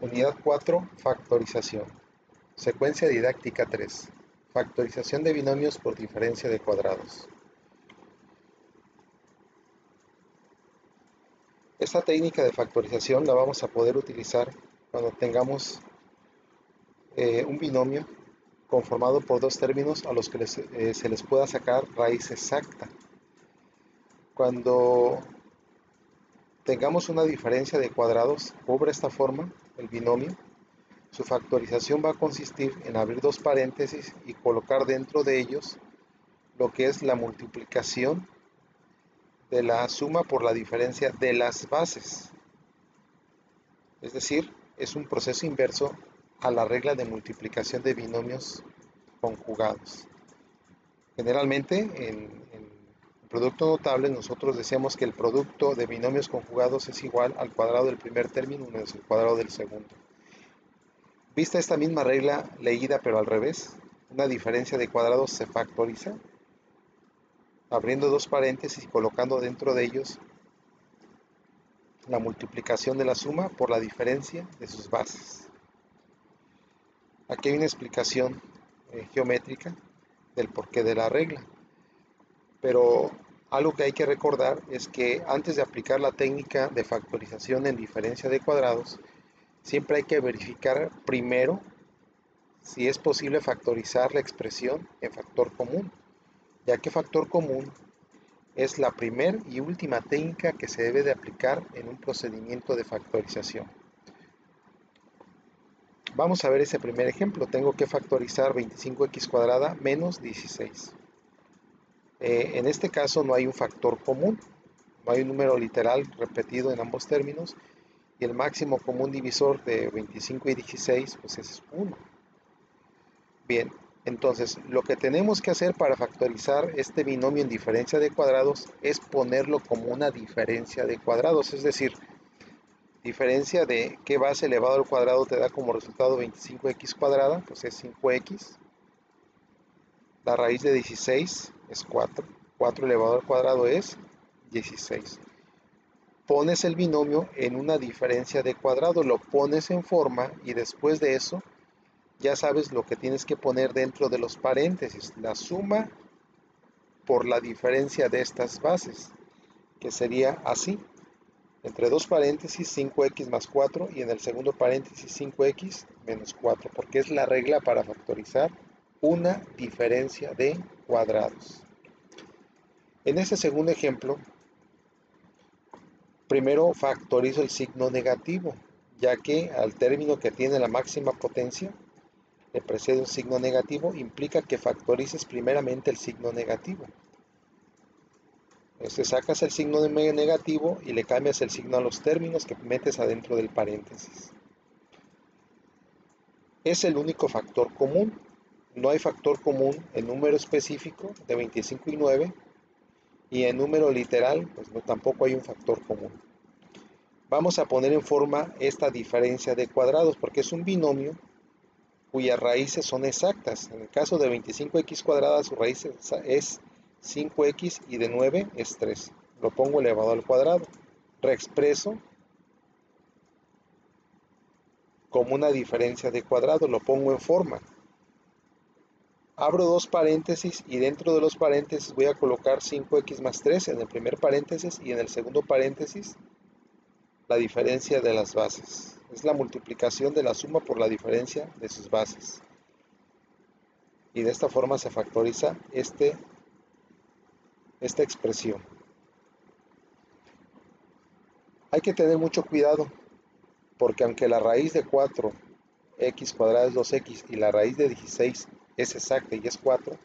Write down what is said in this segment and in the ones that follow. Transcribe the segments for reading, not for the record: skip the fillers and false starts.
Unidad 4. Factorización. Secuencia didáctica 3. Factorización de binomios por diferencia de cuadrados. Esta técnica de factorización la vamos a poder utilizar cuando tengamos un binomio conformado por dos términos a los que se les pueda sacar raíz exacta. Cuando tengamos una diferencia de cuadrados, cobra esta forma el binomio. Su factorización va a consistir en abrir dos paréntesis y colocar dentro de ellos lo que es la multiplicación de la suma por la diferencia de las bases. Es decir, es un proceso inverso a la regla de multiplicación de binomios conjugados. Generalmente en producto notable nosotros decíamos que el producto de binomios conjugados es igual al cuadrado del primer término menos el cuadrado del segundo. Vista esta misma regla leída pero al revés, una diferencia de cuadrados se factoriza abriendo dos paréntesis y colocando dentro de ellos la multiplicación de la suma por la diferencia de sus bases. Aquí hay una explicación geométrica del porqué de la regla, pero algo que hay que recordar es que antes de aplicar la técnica de factorización en diferencia de cuadrados, siempre hay que verificar primero si es posible factorizar la expresión en factor común, ya que factor común es la primera y última técnica que se debe de aplicar en un procedimiento de factorización. Vamos a ver ese primer ejemplo. Tengo que factorizar 25x cuadrada menos 16. En este caso no hay un factor común, no hay un número literal repetido en ambos términos, y el máximo común divisor de 25 y 16 pues es 1. Bien, entonces lo que tenemos que hacer para factorizar este binomio en diferencia de cuadrados es ponerlo como una diferencia de cuadrados, es decir, diferencia de qué base elevado al cuadrado te da como resultado 25x cuadrada, pues es 5x. La raíz de 16 es 4. 4 elevado al cuadrado es 16. Pones el binomio en una diferencia de cuadrado, lo pones en forma y después de eso ya sabes lo que tienes que poner dentro de los paréntesis, la suma por la diferencia de estas bases, que sería así, entre dos paréntesis 5x más 4 y en el segundo paréntesis 5x menos 4, porque es la regla para factorizar una diferencia de cuadrados. En este segundo ejemplo, primero factorizo el signo negativo, ya que al término que tiene la máxima potencia le precede un signo negativo, implica que factorices primeramente el signo negativo. Sacas el signo negativo y le cambias el signo a los términos que metes adentro del paréntesis. Es el único factor común. No hay factor común en número específico de 25 y 9, y en número literal pues no, tampoco hay un factor común. Vamos a poner en forma esta diferencia de cuadrados porque es un binomio cuyas raíces son exactas. En el caso de 25x cuadrada, su raíz es 5x y de 9 es 3. Lo pongo elevado al cuadrado. Reexpreso como una diferencia de cuadrado, lo pongo en forma. Abro dos paréntesis y dentro de los paréntesis voy a colocar 5x más 3 en el primer paréntesis y en el segundo paréntesis la diferencia de las bases. Es la multiplicación de la suma por la diferencia de sus bases. Y de esta forma se factoriza esta expresión. Hay que tener mucho cuidado, porque aunque la raíz de 4x cuadrada es 2x y la raíz de 16 es exacta y es 4,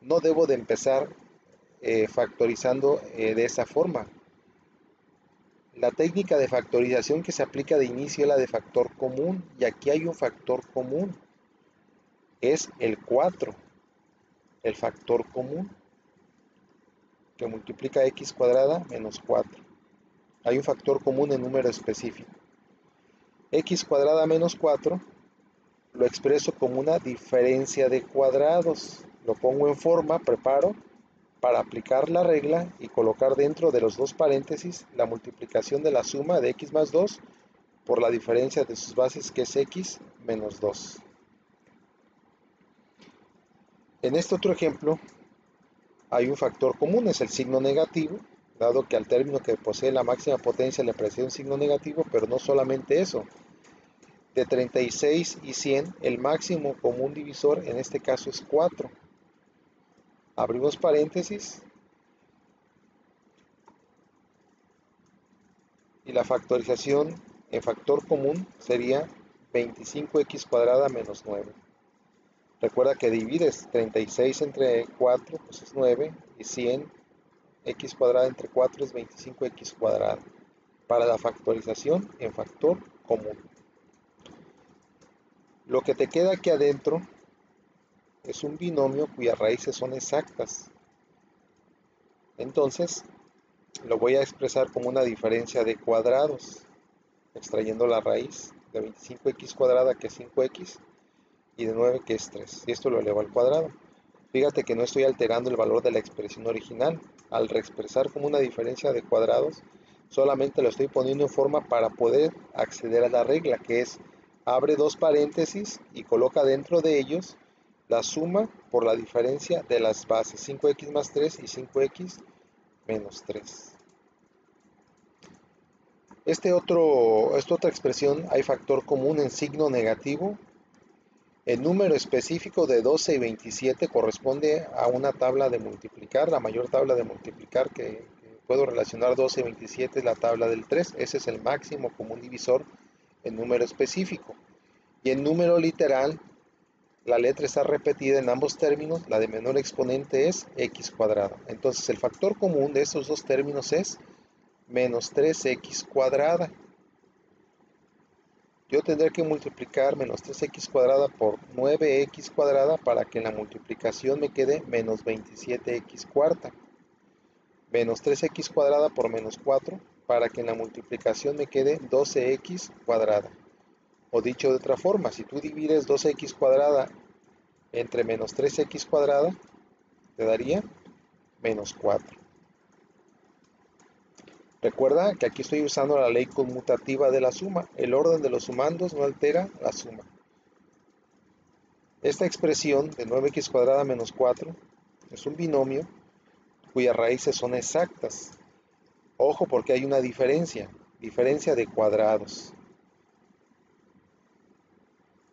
no debo de empezar factorizando de esa forma. La técnica de factorización que se aplica de inicio es la de factor común, y aquí hay un factor común, es el 4, el factor común, que multiplica x cuadrada menos 4. Hay un factor común en número específico. X cuadrada menos 4 lo expreso como una diferencia de cuadrados. Lo pongo en forma, preparo para aplicar la regla y colocar dentro de los dos paréntesis la multiplicación de la suma de x más 2 por la diferencia de sus bases, que es x menos 2. En este otro ejemplo hay un factor común, es el signo negativo, dado que al término que posee la máxima potencia le precede un signo negativo, pero no solamente eso. De 36 y 100, el máximo común divisor en este caso es 4. Abrimos paréntesis y la factorización en factor común sería 25x cuadrada menos 9. Recuerda que divides 36 entre 4, pues es 9, y 100 x cuadrada entre 4 es 25x cuadrada. Para la factorización en factor común. Lo que te queda aquí adentro es un binomio cuyas raíces son exactas. Entonces, lo voy a expresar como una diferencia de cuadrados, extrayendo la raíz de 25x cuadrada, que es 5x, y de 9, que es 3. Y esto lo elevo al cuadrado. Fíjate que no estoy alterando el valor de la expresión original. Al reexpresar como una diferencia de cuadrados, solamente lo estoy poniendo en forma para poder acceder a la regla, que es abre dos paréntesis y coloca dentro de ellos la suma por la diferencia de las bases 5x más 3 y 5x menos 3. Esta otra expresión hay factor común en signo negativo. El número específico de 12 y 27 corresponde a una tabla de multiplicar. La mayor tabla de multiplicar que puedo relacionar 12 y 27 es la tabla del 3. Ese es el máximo común divisor en número específico. Y en número literal, la letra está repetida en ambos términos. La de menor exponente es x cuadrada. Entonces el factor común de estos dos términos es menos 3x cuadrada. Yo tendré que multiplicar menos 3x cuadrada por 9x cuadrada para que en la multiplicación me quede menos 27x cuarta. Menos 3x cuadrada por menos 4 para que en la multiplicación me quede 12x cuadrada. O dicho de otra forma, si tú divides 12x cuadrada entre menos 3x cuadrada, te daría menos 4. Recuerda que aquí estoy usando la ley conmutativa de la suma. El orden de los sumandos no altera la suma. Esta expresión de 9x cuadrada menos 4 es un binomio cuyas raíces son exactas. Ojo, porque hay una diferencia de cuadrados.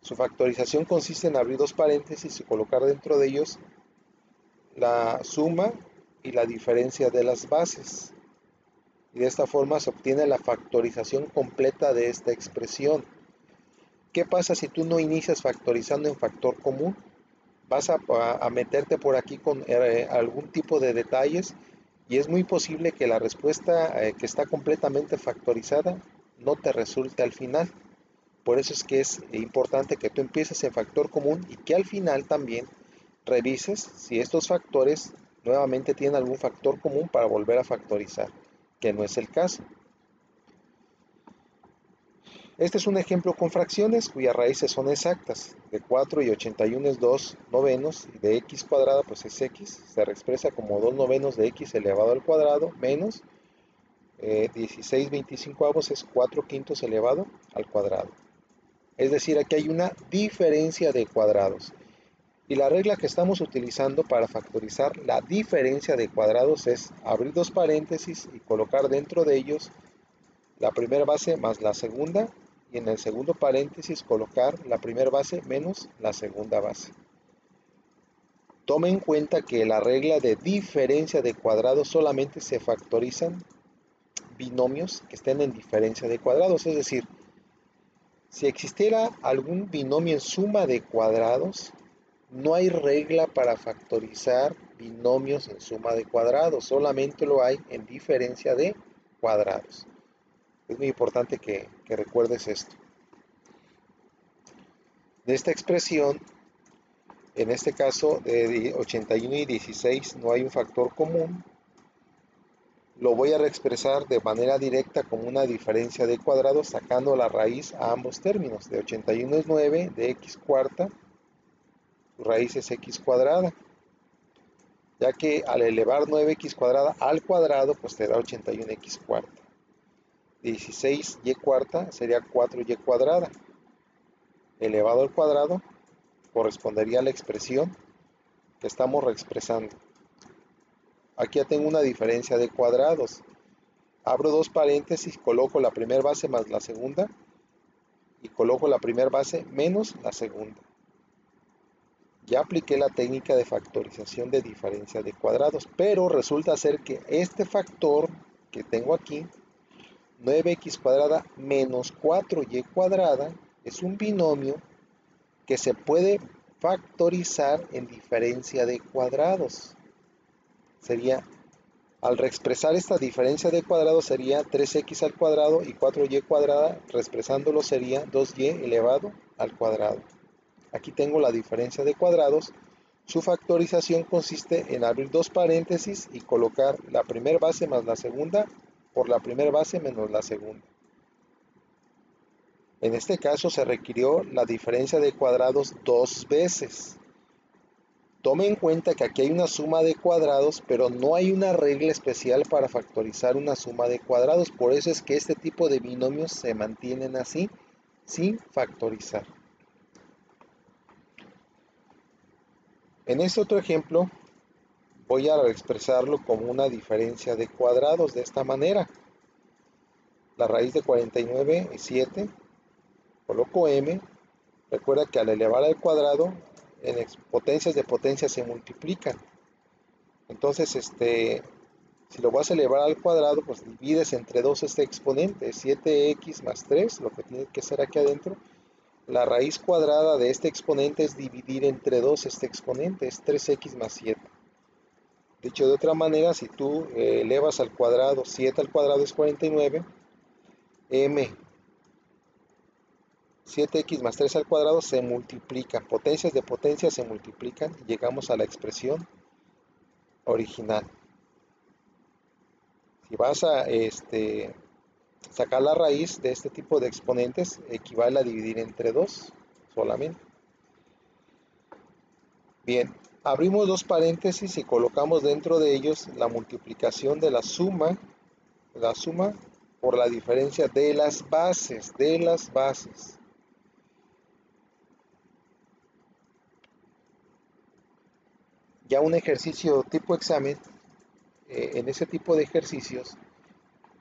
Su factorización consiste en abrir dos paréntesis y colocar dentro de ellos la suma y la diferencia de las bases. Y de esta forma se obtiene la factorización completa de esta expresión. ¿Qué pasa si tú no inicias factorizando en factor común? Vas a meterte por aquí con algún tipo de detalles y es muy posible que la respuesta que está completamente factorizada no te resulte al final. Por eso es que es importante que tú empieces en factor común y que al final también revises si estos factores nuevamente tienen algún factor común para volver a factorizar, que no es el caso. Este es un ejemplo con fracciones cuyas raíces son exactas. De 4 y 81 es 2 novenos, y de x cuadrada pues es x, se reexpresa como 2 novenos de x elevado al cuadrado, menos 16 25avos es 4 quintos elevado al cuadrado. Es decir, aquí hay una diferencia de cuadrados. Y la regla que estamos utilizando para factorizar la diferencia de cuadrados es abrir dos paréntesis y colocar dentro de ellos la primera base más la segunda, y en el segundo paréntesis colocar la primera base menos la segunda base. Toma en cuenta que la regla de diferencia de cuadrados solamente se factorizan binomios que estén en diferencia de cuadrados, es decir, si existiera algún binomio en suma de cuadrados, no hay regla para factorizar binomios en suma de cuadrados, solamente lo hay en diferencia de cuadrados. Es muy importante que recuerdes esto. De esta expresión, en este caso de 81 y 16 no hay un factor común, lo voy a reexpresar de manera directa como una diferencia de cuadrados sacando la raíz a ambos términos. De 81 es 9, de x cuarta, su raíz es x cuadrada, ya que al elevar 9x cuadrada al cuadrado, pues te da 81x cuarta. 16y cuarta sería 4y cuadrada, elevado al cuadrado, correspondería a la expresión que estamos reexpresando. Aquí ya tengo una diferencia de cuadrados. Abro dos paréntesis, coloco la primera base más la segunda y coloco la primera base menos la segunda. Ya apliqué la técnica de factorización de diferencia de cuadrados, pero resulta ser que este factor que tengo aquí, 9x cuadrada menos 4y cuadrada, es un binomio que se puede factorizar en diferencia de cuadrados. Sería, al reexpresar esta diferencia de cuadrados, sería 3x al cuadrado y 4y cuadrada, reexpresándolo sería 2y elevado al cuadrado. Aquí tengo la diferencia de cuadrados. Su factorización consiste en abrir dos paréntesis y colocar la primera base más la segunda por la primera base menos la segunda. En este caso se requirió la diferencia de cuadrados dos veces. Tome en cuenta que aquí hay una suma de cuadrados, pero no hay una regla especial para factorizar una suma de cuadrados. Por eso es que este tipo de binomios se mantienen así, sin factorizar. En este otro ejemplo, voy a expresarlo como una diferencia de cuadrados de esta manera. La raíz de 49 es 7. Coloco m. Recuerda que al elevar al cuadrado, en potencias de potencia se multiplican. Entonces, si lo vas a elevar al cuadrado, pues divides entre 2 este exponente, 7x más 3, lo que tiene que ser aquí adentro. La raíz cuadrada de este exponente es dividir entre 2 este exponente, es 3x más 7. Dicho de otra manera, si tú elevas al cuadrado, 7 al cuadrado es 49, m 7x más 3 al cuadrado se multiplican, potencias de potencia se multiplican y llegamos a la expresión original. Si vas a sacar la raíz de este tipo de exponentes, equivale a dividir entre 2 solamente. Bien, abrimos dos paréntesis y colocamos dentro de ellos la multiplicación de la suma por la diferencia de las bases, Ya un ejercicio tipo examen, en ese tipo de ejercicios,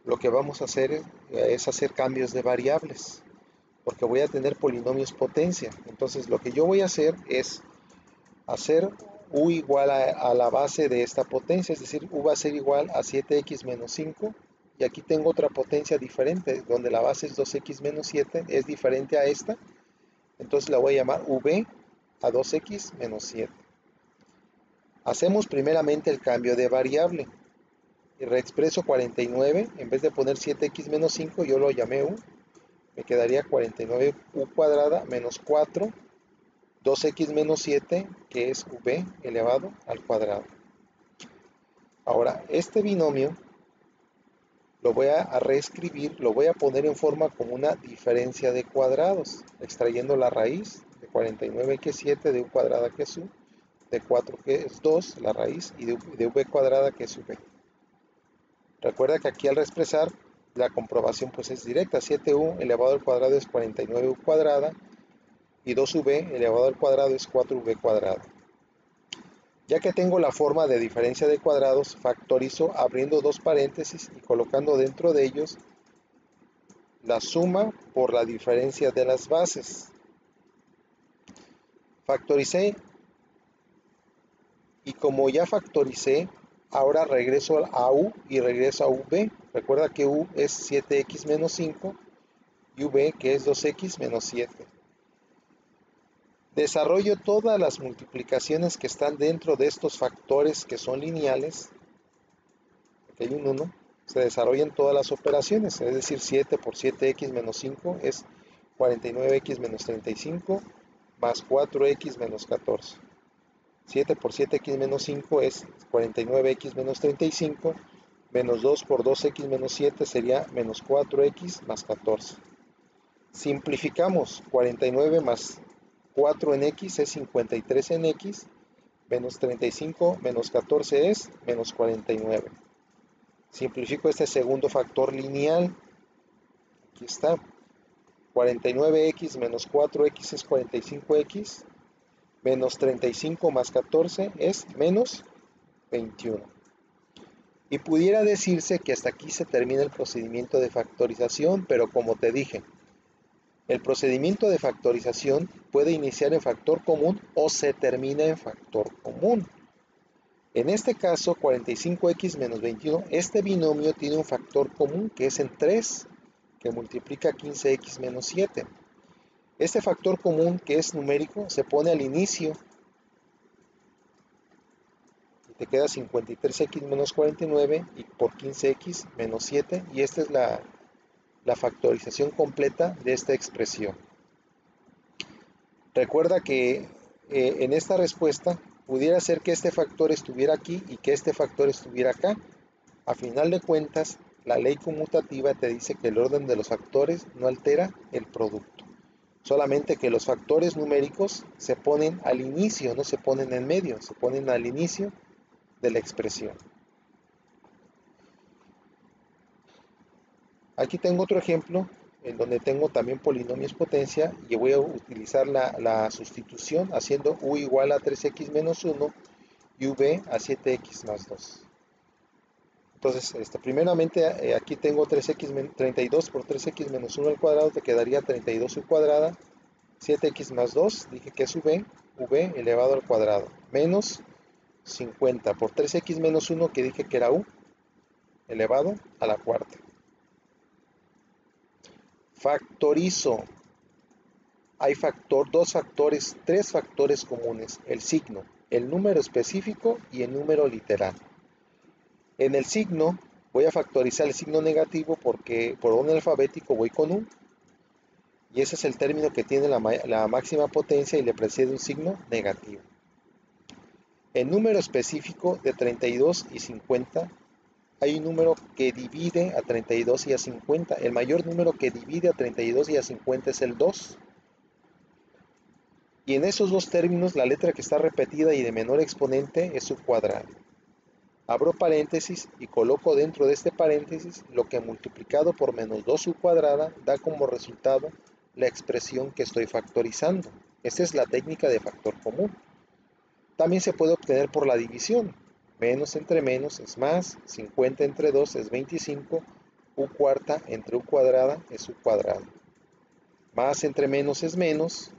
lo que vamos a hacer es hacer cambios de variables, porque voy a tener polinomios potencia. Entonces lo que yo voy a hacer es hacer u igual a la base de esta potencia, es decir, u va a ser igual a 7x menos 5, y aquí tengo otra potencia diferente, donde la base es 2x menos 7, es diferente a esta, entonces la voy a llamar v a 2x menos 7. Hacemos primeramente el cambio de variable, y reexpreso 49, en vez de poner 7x menos 5, yo lo llamé u, me quedaría 49u cuadrada menos 4, 2x menos 7, que es v elevado al cuadrado. Ahora, este binomio lo voy a reescribir, lo voy a poner en forma como una diferencia de cuadrados, extrayendo la raíz de 49 que es 7, de u cuadrada que es u, de 4 que es 2, la raíz, y de v cuadrada que es v. Recuerda que aquí al reexpresar, la comprobación pues es directa, 7u elevado al cuadrado es 49u cuadrada, y 2v elevado al cuadrado es 4v cuadrada. Ya que tengo la forma de diferencia de cuadrados, factorizo abriendo dos paréntesis y colocando dentro de ellos la suma por la diferencia de las bases. Factoricé, y como ya factoricé, ahora regreso a u y regreso a v. Recuerda que u es 7x menos 5 y v que es 2x menos 7. Desarrollo todas las multiplicaciones que están dentro de estos factores que son lineales. Aquí hay un 1. Se desarrollan todas las operaciones, es decir, 7 por 7x menos 5 es 49x menos 35 más 4x menos 14. 7 por 7x menos 5 es 49x menos 35, menos 2 por 2x menos 7 sería menos 4x más 14. Simplificamos, 49 más 4 en x es 53 en x, menos 35 menos 14 es menos 49. Simplifico este segundo factor lineal, Aquí está. 49x menos 4x es 45x, menos 35 más 14 es menos 21. Y pudiera decirse que hasta aquí se termina el procedimiento de factorización, pero como te dije, el procedimiento de factorización puede iniciar en factor común o se termina en factor común. En este caso, 45x menos 21, este binomio tiene un factor común que es el 3, que multiplica 15x menos 7. Este factor común, que es numérico, se pone al inicio y te queda 53x menos 49 y por 15x menos 7, y esta es la factorización completa de esta expresión. Recuerda que en esta respuesta pudiera ser que este factor estuviera aquí y que este factor estuviera acá. A final de cuentas, la ley conmutativa te dice que el orden de los factores no altera el producto. Solamente que los factores numéricos se ponen al inicio, no se ponen en medio, se ponen al inicio de la expresión. Aquí tengo otro ejemplo en donde tengo también polinomios potencia y voy a utilizar la sustitución haciendo u igual a 3x menos 1 y v a 7x más 2. Entonces, primeramente aquí tengo 32 por 3x menos 1 al cuadrado, te quedaría 32u cuadrada, 7x más 2, dije que es v elevado al cuadrado, menos 50 por 3x menos 1, que dije que era u, elevado a la cuarta. Factorizo. Hay dos factores, tres factores comunes: el signo, el número específico y el número literal. En el signo voy a factorizar el signo negativo porque por orden alfabético voy con 1. Y ese es el término que tiene la máxima potencia y le precede un signo negativo. El número específico de 32 y 50, hay un número que divide a 32 y a 50. El mayor número que divide a 32 y a 50 es el 2. Y en esos dos términos, la letra que está repetida y de menor exponente es su cuadrado. Abro paréntesis y coloco dentro de este paréntesis lo que multiplicado por menos 2 su cuadrada da como resultado la expresión que estoy factorizando. Esta es la técnica de factor común. También se puede obtener por la división. Menos entre menos es más, 50 entre 2 es 25, u cuarta entre u cuadrada es u cuadrado. Más entre menos es menos,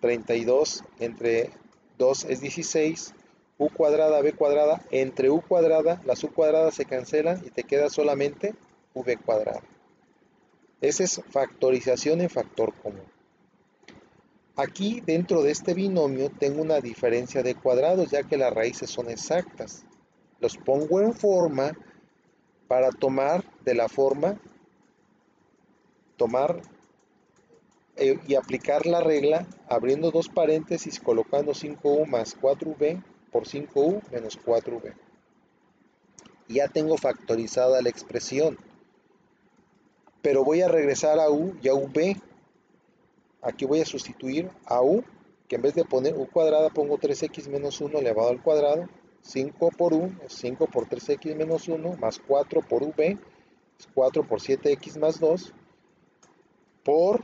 32 entre 2 es 16, u cuadrada, b cuadrada, entre u cuadrada, las u cuadradas se cancelan y te queda solamente v cuadrada. Esa es factorización en factor común. Aquí dentro de este binomio tengo una diferencia de cuadrados, ya que las raíces son exactas. Los pongo en forma para tomar de la forma, y aplicar la regla abriendo dos paréntesis, colocando 5u más 4v por 5u menos 4v. Ya tengo factorizada la expresión, pero voy a regresar a u y a v. Aquí voy a sustituir a u, que en vez de poner u cuadrada pongo 3x menos 1 elevado al cuadrado. 5 por u es 5 por 3x menos 1 más 4 por v es 4 por 7x más 2 por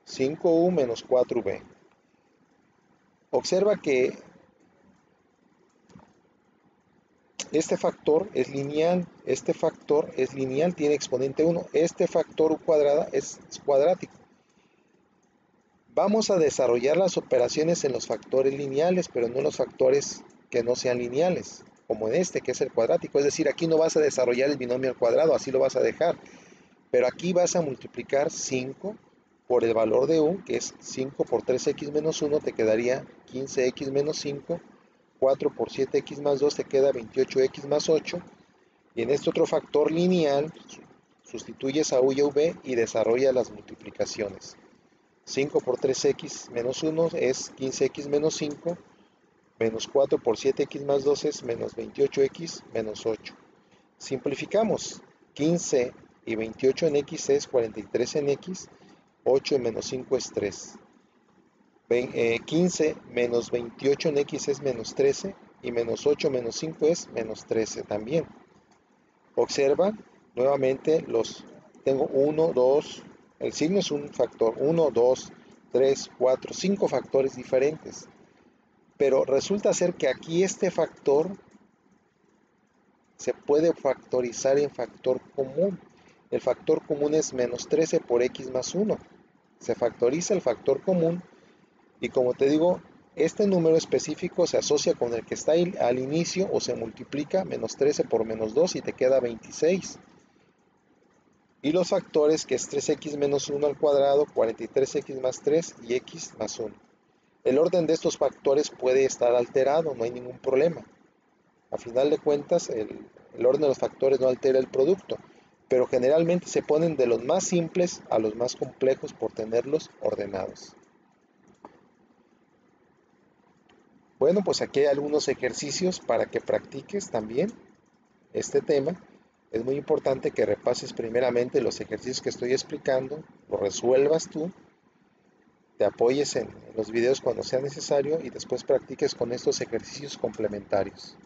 5u menos 4v. Observa que este factor es lineal, tiene exponente 1, este factor u cuadrada es cuadrático. Vamos a desarrollar las operaciones en los factores lineales, pero no en los factores que no sean lineales, como en este, que es el cuadrático. Es decir, aquí no vas a desarrollar el binomio al cuadrado, así lo vas a dejar. Pero aquí vas a multiplicar 5 por el valor de u, que es 5 por 3x menos 1, te quedaría 15x menos 5. 4 por 7x más 2 te queda 28x más 8. Y en este otro factor lineal, sustituyes a u y a v y desarrollas las multiplicaciones. 5 por 3x menos 1 es 15x menos 5, menos 4 por 7x más 2 es menos 28x menos 8. Simplificamos. 15 y 28 en x es 43 en x, 8 menos 5 es 3. 15 menos 28 en x es menos 13 y menos 8 menos 5 es menos 13 también. Observa nuevamente los tengo 1, 2, el signo es un factor, 1, 2, 3, 4, 5 factores diferentes. Pero resulta ser que aquí este factor se puede factorizar en factor común. El factor común es menos 13 por x más 1. Se factoriza el factor común y como te digo, este número específico se asocia con el que está al inicio o se multiplica menos 13 por menos 2 y te queda 26. Y los factores que es 3x menos 1 al cuadrado, 43x más 3 y x más 1. El orden de estos factores puede estar alterado, no hay ningún problema. A final de cuentas, el orden de los factores no altera el producto, pero generalmente se ponen de los más simples a los más complejos por tenerlos ordenados. Bueno, pues aquí hay algunos ejercicios para que practiques también este tema. Es muy importante que repases primeramente los ejercicios que estoy explicando, los resuelvas tú, te apoyes en los videos cuando sea necesario y después practiques con estos ejercicios complementarios.